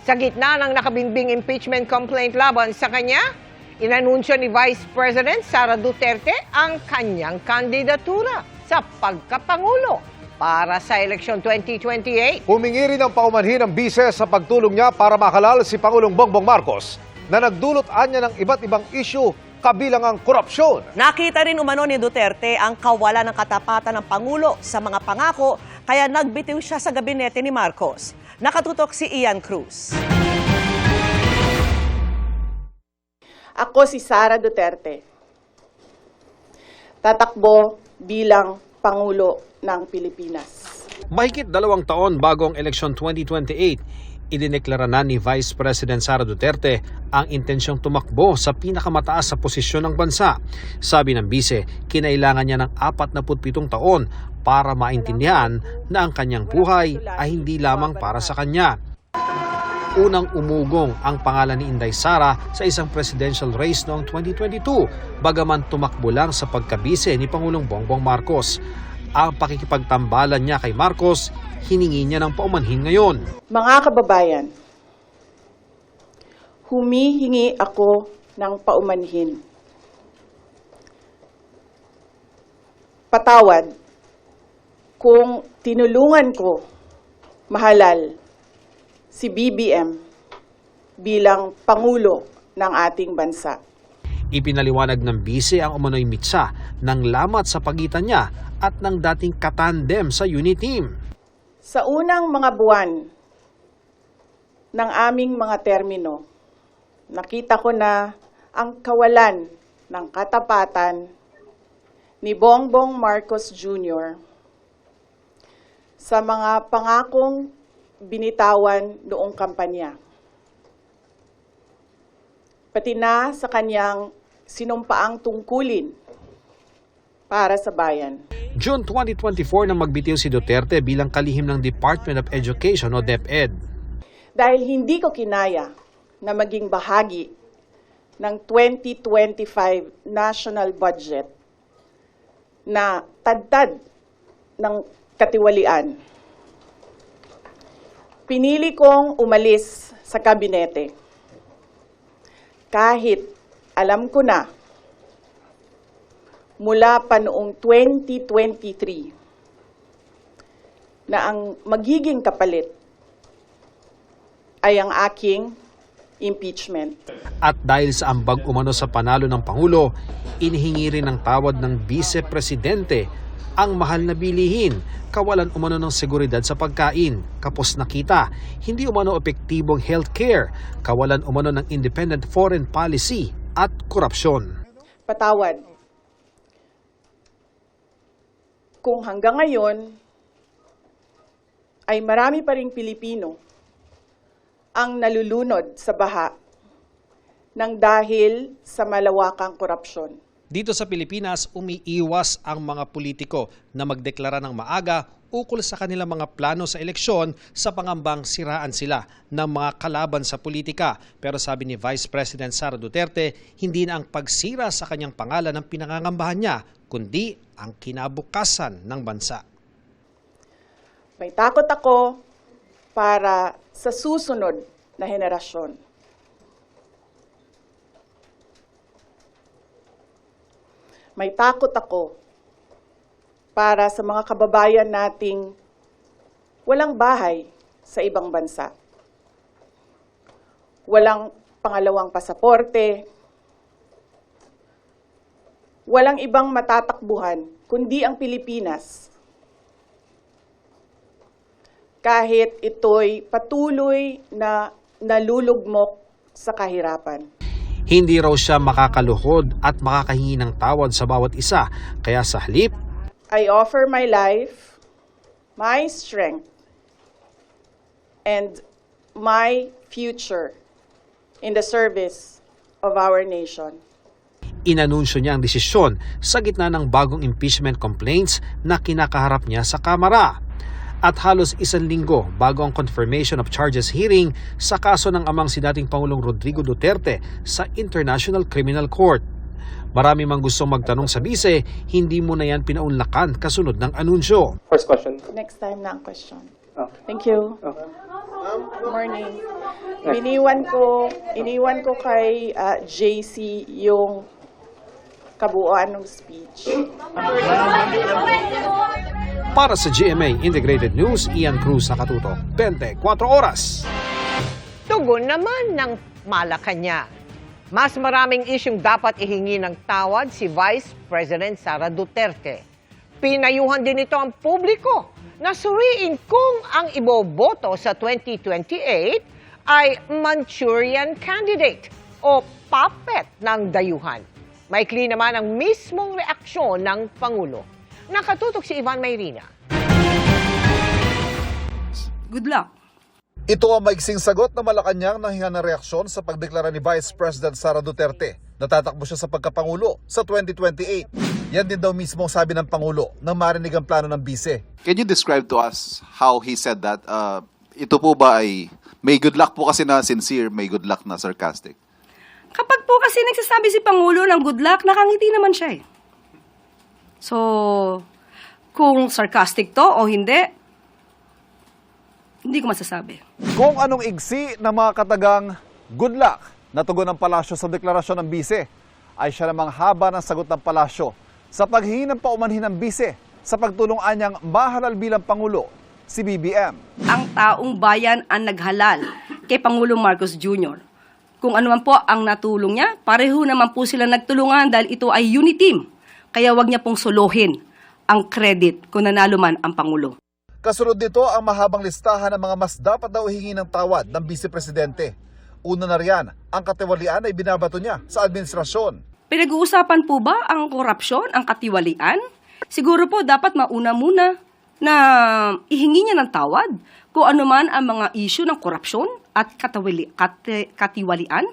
Sa gitna ng nakabinbing impeachment complaint laban sa kanya, inanunsyo ni Vice President Sara Duterte ang kanyang kandidatura sa pagkapangulo para sa eleksyon 2028. Humingi rin ng paumanhin ng bise sa pagtulong niya para makalal si Pangulong Bongbong Marcos na nagdulot anya ng iba't ibang isyu kabilang ang korupsyon. Nakita rin umano ni Duterte ang kawalan ng katapatan ng Pangulo sa mga pangako kaya nagbitiw siya sa gabinete ni Marcos. Nakatutok si Ian Cruz. Ako si Sara Duterte. Tatakbo bilang Pangulo ng Pilipinas. Mahigit 2 taon bago ang eleksyon 2028, idineklara na ni Vice President Sara Duterte ang intensyong tumakbo sa pinakamataas sa posisyon ng bansa. Sabi ng bise, kinailangan niya ng 47 taon para maintindihan na ang kanyang buhay ay hindi lamang para sa kanya. Unang umugong ang pangalan ni Inday Sara sa isang presidential race noong 2022, bagaman tumakbo lang sa pagkabise ni Pangulong Bongbong Marcos. Ang pakikipagtambalan niya kay Marcos, hiningi niya ng paumanhin ngayon. Mga kababayan, humihingi ako ng paumanhin. Patawad kung tinulungan ko mahalal si BBM bilang Pangulo ng ating bansa. Ipinaliwanag ng bise ang umano'y mitsa ng lamat sa pagitan niya at ng dating katandem sa unit team. Sa unang mga buwan ng aming mga termino, nakita ko na ang kawalan ng katapatan ni Bongbong Marcos Jr. sa mga pangakong binitawan noong kampanya. Pati na sa kanyang sinumpaang tungkulin para sa bayan. June 2024 nang magbitiw si Duterte bilang kalihim ng Department of Education o DepEd. Dahil hindi ko kinaya na maging bahagi ng 2025 national budget na tadtad ng katiwalian. Pinili kong umalis sa kabinete kahit alam ko na mula pa noong 2023 na ang magiging kapalit ay ang aking impeachment. At dahil sa ambag umano sa panalo ng Pangulo, inihingi rin ng tawad ng Vice Presidente ang mahal na bilihin, kawalan umano ng seguridad sa pagkain, kapos nakita, hindi umano epektibong healthcare, kawalan umano ng independent foreign policy at korupsyon. Patawad. Kung hanggang ngayon ay marami pa ring Pilipino ang nalulunod sa baha ng dahil sa malawakang korupsyon. Dito sa Pilipinas, umiiwas ang mga politiko na magdeklara ng maaga ukol sa kanilang mga plano sa eleksyon sa pangambang siraan sila ng mga kalaban sa politika. Pero sabi ni Vice President Sara Duterte, hindi na ang pagsira sa kanyang pangalan ang pinangangambahan niya, kundi ang kinabukasan ng bansa. May takot ako para sa susunod na henerasyon. May takot ako para sa mga kababayan nating walang bahay sa ibang bansa. Walang pangalawang pasaporte, walang ibang matatakbuhan kundi ang Pilipinas. Kahit ito'y patuloy na nalulugmok sa kahirapan. Hindi raw siya makakaluhod at makakahingi ng tawad sa bawat isa, kaya sa halip, I offer my life, my strength, and my future in the service of our nation. inanunsyo niya ang desisyon sa gitna ng bagong impeachment complaints na kinakaharap niya sa Kamara. At halos 1 linggo bago ang confirmation of charges hearing sa kaso ng amang si dating Pangulong Rodrigo Duterte sa International Criminal Court. Marami mang gustong magtanong sa bise, hindi mo na yan pinaunlakan kasunod ng anunsyo. First question. Next time na ang question. Thank you. Morning. Iniwan ko kay JC yung kabuuan ng speech. Para sa GMA Integrated News, Ian Cruz nakatutok 24 oras. Tugon naman ng Malacanang. Mas maraming isyung dapat ihingi ng tawad si Vice President Sara Duterte. Pinayuhan din ito ang publiko na suriin kung ang iboboto sa 2028 ay Manchurian candidate o puppet ng dayuhan. Maikli naman ang mismong reaksyon ng Pangulo. Nakatutok si Ivan Mayrina. Good luck. Ito ang maiksing sagot na Malacanang nang hinga ng reaksyon sa pagdeklara ni Vice President Sara Duterte. Natatakbo siya sa pagkapangulo sa 2028. Yan din daw mismo ang sabi ng Pangulo nang marinig ang plano ng bise. Can you describe to us how he said that? Ito po ba ay may good luck po kasi na sincere, may good luck na sarcastic? Kapag po kasi nagsasabi si Pangulo ng good luck, nakangiti naman siya eh. So, kung sarcastic to o hindi ko masasabi. Kung anong igsi ng mga katagang good luck na tugon ng palasyo sa deklarasyon ng bise, ay siya namang haba ng sagot ng palasyo sa paghingi ng paumanhin ng bise sa pagtulong anyang mahalal bilang Pangulo, si BBM. Ang taong bayan ang naghalal kay Pangulong Marcos Jr. Kung ano man po ang natulong niya, pareho naman po sila nagtulungan dahil ito ay unity team. Kaya wag niya pong solohin ang credit kung nanalo man ang Pangulo. Kasunod nito ang mahabang listahan ng mga mas dapat daw hihingi ng tawad ng Vice Presidente. Una na riyan, ang katiwalian ay binabato niya sa administrasyon. Pinag-uusapan po ba ang korupsyon, ang katiwalian? Siguro po dapat mauna muna na ihingi niya ng tawad kung ano man ang mga issue ng korupsyon at katiwalian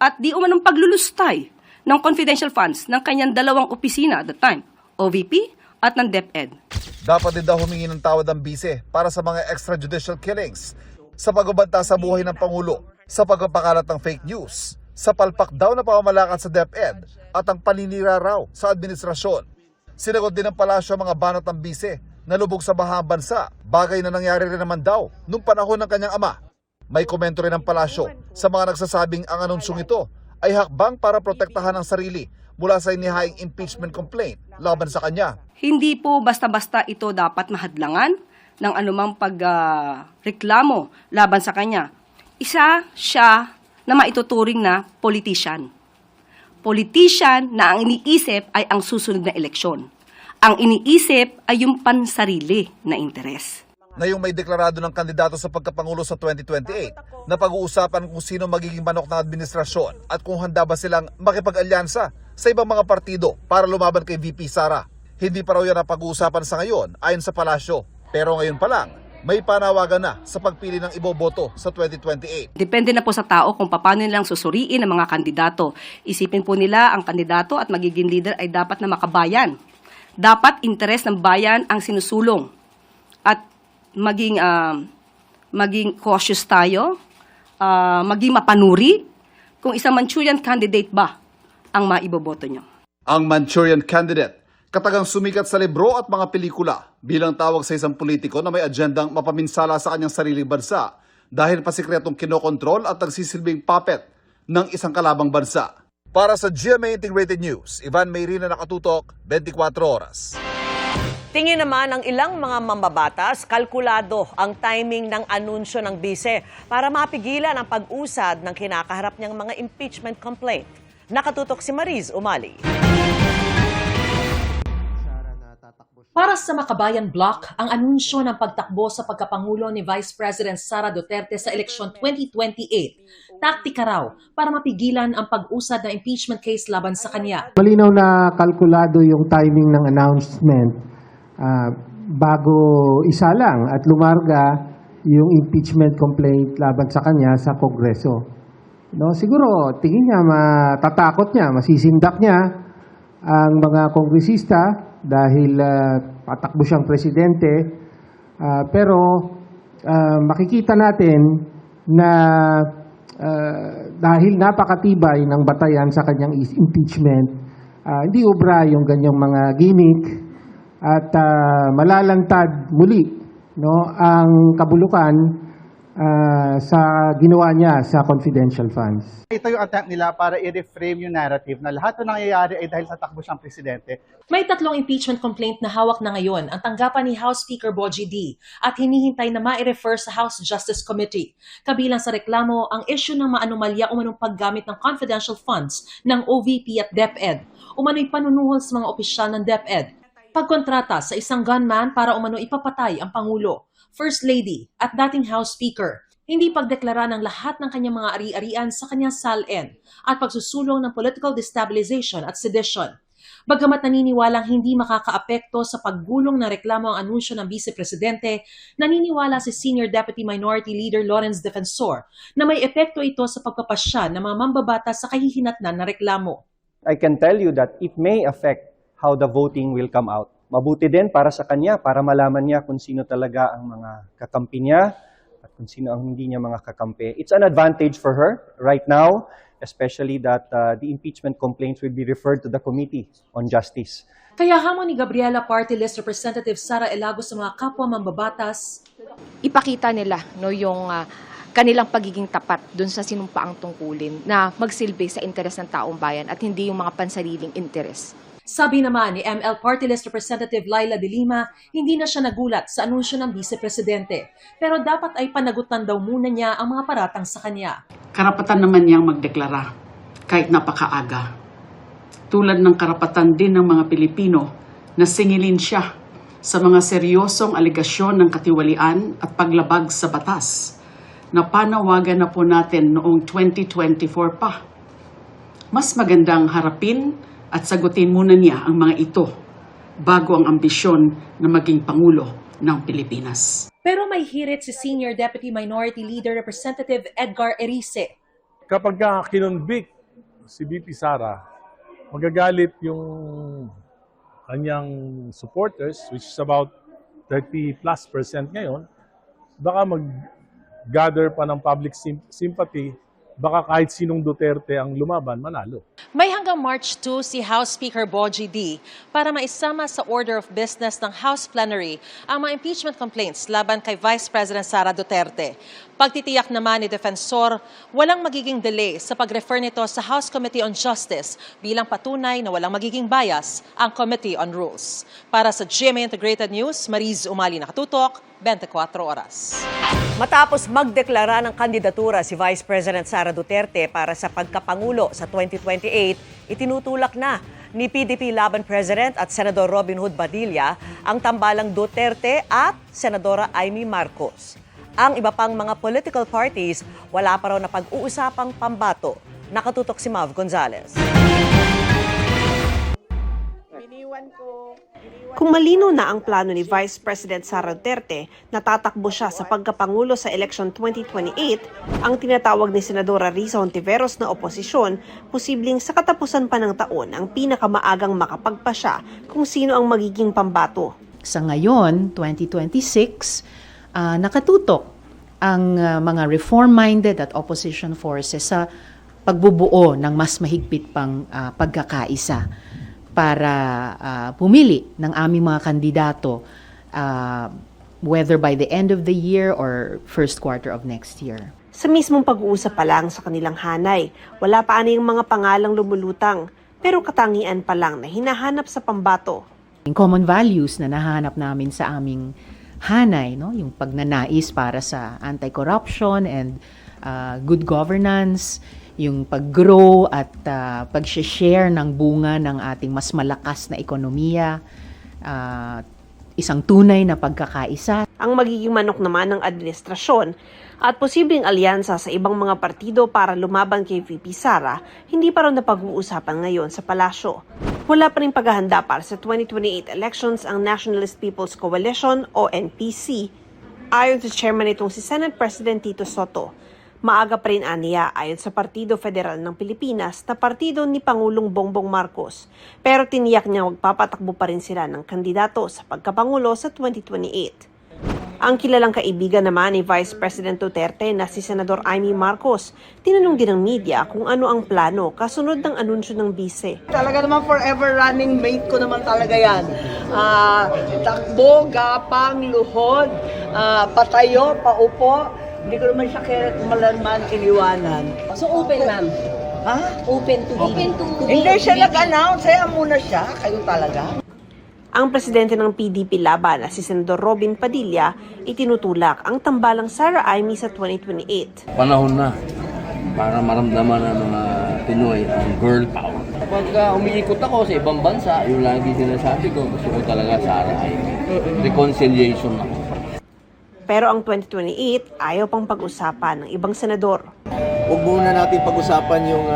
at di umanong paglulustay ng confidential funds ng kanyang dalawang opisina at the time, OVP at ng DepEd. Dapat din daw humingi ng tawad ang bise para sa mga extrajudicial killings, sa pagbabanta sa buhay ng Pangulo, sa pagpapakalat ng fake news, sa palpak daw na pamamalakad sa DepEd at ang paninira raw sa administrasyon. Sinagot din ng palasyo ang mga banat ng bise na lubog sa bahang bansa, bagay na nangyari rin naman daw nung panahon ng kanyang ama. May komento rin ng palasyo sa mga nagsasabing ang anunsyong ito ay hakbang para protektahan ang sarili mula sa inihaing impeachment complaint laban sa kanya. Hindi po basta-basta ito dapat mahadlangan ng anumang pagreklamo laban sa kanya. Isa siya na maituturing na politician. Politician na ang iniisip ay ang susunod na eleksyon. Ang iniisip ay yung pansarili na interes. Ngayong may deklarado ng kandidato sa pagkapangulo sa 2028 na pag-uusapan kung sino magiging manok ng administrasyon at kung handa ba silang makipag-alyansa sa ibang mga partido para lumaban kay VP Sara. Hindi pa raw yan ang pag-uusapan sa ngayon ayon sa palasyo. Pero ngayon pa lang, may panawagan na sa pagpili ng iboboto sa 2028. Depende na po sa tao kung paano nilang susuriin ang mga kandidato. Isipin po nila ang kandidato at magiging leader ay dapat na makabayan. Dapat interes ng bayan ang sinusulong. At maging cautious tayo, maging mapanuri kung isang Manchurian candidate ba ang maiboboto nyo. Ang Manchurian candidate, katagang sumikat sa libro at mga pelikula bilang tawag sa isang politiko na may agendang mapaminsala sa kanyang sariling bansa dahil pasikretong kinokontrol at nagsisilbing puppet ng isang kalabang bansa. Para sa GMA Integrated News, Ivan Mayrina, nakatutok 24 oras. Tingin naman ng ilang mga mambabatas, kalkulado ang timing ng anunsyo ng bise para mapigilan ang pag-usad ng kinakaharap niyang mga impeachment complaint. Nakatutok si Mariz Umali. Para sa Makabayan Bloc, ang anunsyo ng pagtakbo sa pagkapangulo ni Vice President Sara Duterte sa eleksyon 2028, taktika raw para mapigilan ang pag-usad ng impeachment case laban sa kanya. Malinaw na kalkulado yung timing ng announcement bago isa lang at lumarga yung impeachment complaint laban sa kanya sa Kongreso. No, siguro tingin niya matatakot niya, masisindak niya ang mga kongresista dahil patakbo siyang presidente. Pero makikita natin na dahil napakatibay ng batayan sa kanyang impeachment, hindi ubra yung ganyang mga gimmick at malalantad muli no, ang kabulukan sa ginawa niya sa confidential funds. Ito yung attempt nila para i-reframe yung narrative na lahat ng nangyayari ay dahil sa takbo siyang presidente. May 3 impeachment complaint na hawak na ngayon ang tanggapan ni House Speaker Bogie D. at hinihintay na ma-refer sa House Justice Committee. Kabilang sa reklamo ang issue ng maanomalya umanong paggamit ng confidential funds ng OVP at DepEd. Umano'y panunuhol sa mga opisyal ng DepEd. Pagkontrata sa isang gunman para umano ipapatay ang Pangulo, First Lady at dating House Speaker. Hindi pagdeklara ng lahat ng kanyang mga ari-arian sa kanyang SALN at pagsusulong ng political destabilization at sedition. Bagamat naniniwalang hindi makakaapekto sa paggulong na reklamo ang anunsyo ng Vice Presidente, naniniwala si Senior Deputy Minority Leader Lawrence Defensor na may epekto ito sa pagpapasya ng mga mambabatas sa kahihinatnan na reklamo. I can tell you that it may affect how the voting will come out. Mabuti din para sa kanya, para malaman niya kung sino talaga ang mga kakampi niya at kung sino ang hindi niya mga kakampi. It's an advantage for her right now, especially that the impeachment complaints will be referred to the Committee on Justice. Kaya hamon ni Gabriela Party List Representative Sara Elago sa mga kapwa mambabatas, ipakita nila yung kanilang pagiging tapat dun sa sinumpaang tungkulin na magsilbi sa interes ng taong bayan at hindi yung mga pansariling interes. Sabi naman ni ML Party List Representative Laila De Lima, hindi na siya nagulat sa anunsyo ng Vice Presidente. Pero dapat ay panagutan daw muna niya ang mga paratang sa kanya. Karapatan naman niyang magdeklara kahit napakaaga. Tulad ng karapatan din ng mga Pilipino na singilin siya sa mga seryosong alegasyon ng katiwalian at paglabag sa batas na panawagan na po natin noong 2024 pa. Mas magandang harapin at sagutin muna niya ang mga ito bago ang ambisyon na maging Pangulo ng Pilipinas. Pero may hirit si Senior Deputy Minority Leader Representative Edgar Erice. Kapag kinonvict si VP Sara, magagalit yung kanyang supporters, which is about 30+% ngayon, baka mag-gather pa ng public sympathy, baka kahit sinong Duterte ang lumaban, manalo. May hanggang March 2 si House Speaker Bogie D. para maisama sa order of business ng House Plenary ang mga impeachment complaints laban kay Vice President Sara Duterte. Pagtitiyak naman ni Defensor, walang magiging delay sa pag-refer nito sa House Committee on Justice bilang patunay na walang magiging bias ang Committee on Rules. Para sa GMA Integrated News, Mariz Umali nakatutok, 24 oras. Matapos magdeklara ng kandidatura si Vice President Sara Duterte para sa pagkapangulo sa 2028, itinutulak na ni PDP Laban President at Senador Robin Hood Padilla ang tambalang Duterte at Senadora Amy Marcos. Ang iba pang mga political parties, wala pa raw na pag-uusapang pambato. Nakatutok si Mav Gonzalez. Kung malino na ang plano ni Vice President Sara Duterte na tatakbo siya sa pagkapangulo sa election 2028, ang tinatawag ni Senadora Risa Hontiveros na oposisyon, posibleng sa katapusan pa ng taon ang pinakamaagang makapagpasya kung sino ang magiging pambato. Sa ngayon, 2026, nakatutok ang mga reform-minded at opposition forces sa pagbubuo ng mas mahigpit pang pagkakaisa para pumili ng aming mga kandidato whether by the end of the year or first quarter of next year. Sa mismong pag-uusap pa lang sa kanilang hanay, wala pa anong mga pangalang lumulutang, pero katangian pa lang na hinahanap sa pambato. Common values na nahanap namin sa aming hanay, no? Yung pagnanais para sa anti-corruption and good governance, yung pag-grow at pag-share ng bunga ng ating mas malakas na ekonomiya, isang tunay na pagkakaisa. Ang magiging manok naman ng administrasyon at posibleng alyansa sa ibang mga partido para lumaban kay VP Sara, hindi pa rin napag-uusapan ngayon sa palasyo. Wala pa rin paghahanda para sa 2028 elections ang Nationalist People's Coalition o NPC. Ayon sa chairman itong si Senate President Tito Soto, maaga pa rin aniya ayon sa Partido Federal ng Pilipinas na partido ni Pangulong Bongbong Marcos. Pero tiniyak niya magpapatakbo pa rin sila ng kandidato sa pagkapangulo sa 2028. Ang kilalang kaibigan naman ni Vice President Duterte na si Senador Amy Marcos, tinanong din ng media kung ano ang plano kasunod ng anunsyo ng bise. Talaga naman forever running mate ko naman talaga yan. Takbo, gapang, luhod, patayo, paupo. Hindi ko naman siya kailanman iniwanan. So open, ma'am? Ha? Open to Hindi siya nag-announce. Kaya muna siya. Kayo talaga. Ang presidente ng PDP laban na si Senador Robin Padilla itinutulak ang tambalang Sara Amy sa 2028. Panahon na para maramdaman ng mga Pinoy ang girl power. Pagka umiikot ako sa ibang bansa, yung lagi sinasabi ko, gusto ko talaga Sara Amy. Reconciliation ako. Pero ang 2028 ayaw pang pag-usapan ng ibang senador. Huwag muna natin pag-usapan yung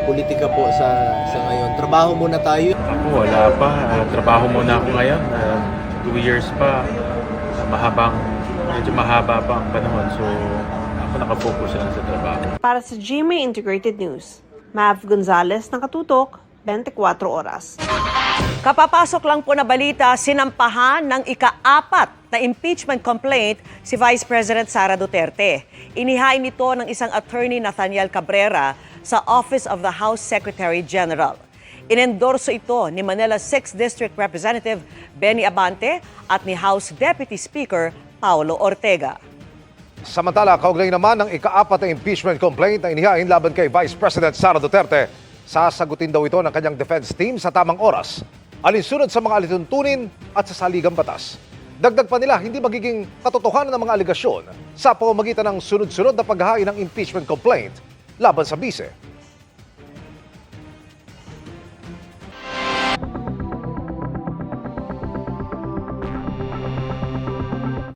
politika po sa ngayon. Trabaho muna tayo. Ako wala pa. Trabaho muna ako ngayon. 2 years pa. Medyo mahaba pa ang panahon. So ako nakafocus lang sa trabaho. Para sa GMA Integrated News, Mav Gonzalez, nakatutok, 24 oras. Kapapasok lang po na balita, sinampahan ng ika-4 na impeachment complaint si Vice President Sara Duterte. Inihain ito ng isang attorney Nathaniel Cabrera sa Office of the House Secretary General. Inendorso ito ni Manila 6th District Representative Benny Abante at ni House Deputy Speaker Paulo Ortega. Samantala, kaugnay naman ng ika-4 na impeachment complaint na inihain laban kay Vice President Sara Duterte, sasagutin daw ito ng kanyang defense team sa tamang oras, alinsunod sa mga alituntunin at sa saligang batas. Dagdag pa nila, hindi magiging katotohanan ng mga aligasyon sa pamamagitan ng sunod-sunod na paghahain ng impeachment complaint laban sa bise.